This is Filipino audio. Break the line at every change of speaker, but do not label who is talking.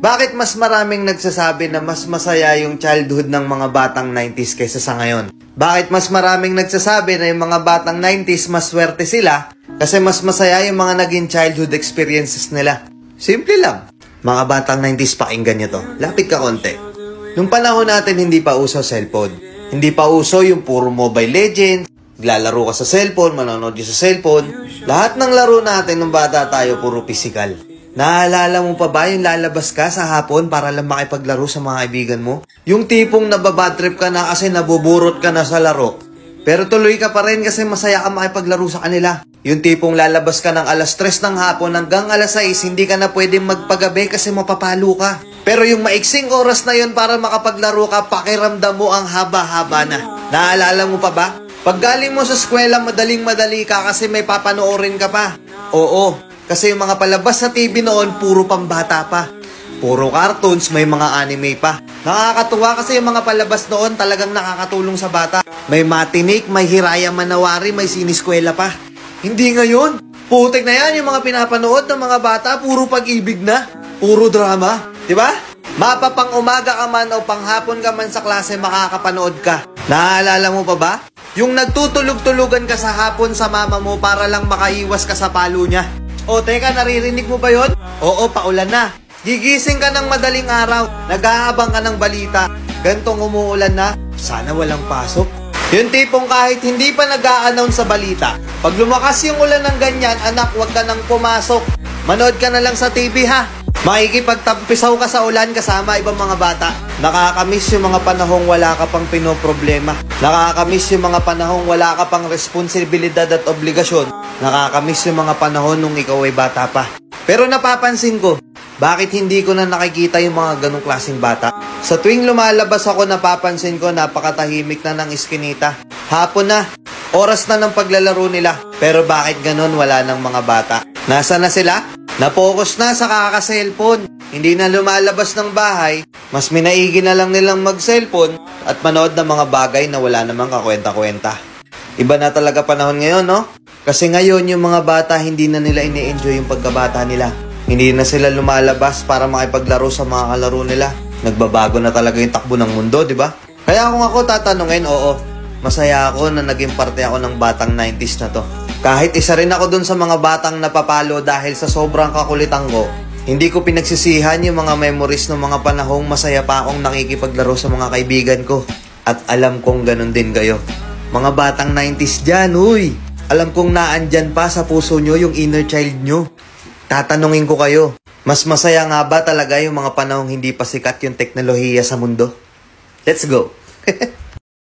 Bakit mas maraming nagsasabi na mas masaya yung childhood ng mga batang 90s kaysa sa ngayon? Bakit mas maraming nagsasabi na yung mga batang 90s mas swerte sila kasi mas masaya yung mga naging childhood experiences nila? Simple lang. Mga batang 90s, pakinggan nyo to. Lapit ka konti. Nung panahon natin, hindi pa uso cellphone. Hindi pa uso yung puro Mobile Legends, lalaro ka sa cellphone, manonood ka sa cellphone. Lahat ng laro natin nung bata tayo, puro physical. Naalala mo pa ba yung lalabas ka sa hapon para lang makipaglaro sa mga kaibigan mo? Yung tipong nababadtrip ka na kasi nabuburot ka na sa laro. Pero tuloy ka pa rin kasi masaya ka makipaglaro sa kanila. Yung tipong lalabas ka ng alas 3 ng hapon hanggang alas 6, hindi ka na pwedeng magpagabi kasi mapapalo ka. Pero yung maiksing oras na yun para makapaglaro ka, pakiramdam mo ang haba-haba na. Naalala mo pa ba? Pag galing mo sa eskwela, madaling-madali ka kasi may papanoorin ka pa. Oo. Kasi yung mga palabas sa TV noon, puro pambata pa. Puro cartoons, may mga anime pa. Nakakatuwa kasi yung mga palabas noon talagang nakakatulong sa bata. May Matinik, may Hiraya Manawari, may Siniskwela pa. Hindi ngayon. Putik na yan yung mga pinapanood ng mga bata, puro pag-ibig na. Puro drama. Diba? Mapapang umaga ka man o panghapon ka man sa klase, makakapanood ka. Naalala mo pa ba? Yung nagtutulog-tulugan ka sa hapon sa mama mo para lang makaiwas ka sa palo niya. O teka, naririnig mo ba yun? Oo, paulan na. Gigising ka ng madaling araw, nag-aabang ka ng balita. Gantong umuulan na, sana walang pasok. Yung tipong kahit hindi pa nag-a-announce sa balita, pag lumakas yung ulan ng ganyan, anak, wag ka nang pumasok. Manood ka na lang sa TV ha. Makikipagtampisaw ka sa ulan kasama ibang mga bata. Nakakamiss yung mga panahong wala ka pang pinoproblema. Nakakamiss yung mga panahong wala ka pang responsibilidad at obligasyon. Nakakamiss yung mga panahon nung ikaw ay bata pa. Pero napapansin ko, bakit hindi ko na nakikita yung mga ganong klaseng bata? Sa tuwing lumalabas ako, napapansin ko napakatahimik na ng iskinita. Hapon na, oras na ng paglalaro nila. Pero bakit ganon wala ng mga bata? Nasaan na sila? Napokus na sa kaka-cellphone. Hindi na lumalabas ng bahay. Mas minaigi na lang nilang mag-cellphone at manood ng mga bagay na wala namang kakwenta-kwenta. Iba na talaga panahon ngayon, no? Kasi ngayon yung mga bata hindi na nila ini-enjoy yung pagkabata nila. Hindi na sila lumalabas para makipaglaro sa mga kalaro nila. Nagbabago na talaga yung takbo ng mundo, di ba? Kaya kung ako tatanungin, oo, masaya ako na naging parte ako ng batang 90s na to. Kahit isa rin ako dun sa mga batang napapalo dahil sa sobrang kakulitan ko, hindi ko pinagsisihan yung mga memories ng mga panahong masaya pa akong nakikipaglaro sa mga kaibigan ko. At alam kong ganun din kayo. Mga batang 90s dyan, uy! Alam kong naandyan pa sa puso nyo yung inner child nyo. Tatanungin ko kayo, mas masaya nga ba talaga yung mga panahong hindi pa sikat yung teknolohiya sa mundo? Let's go!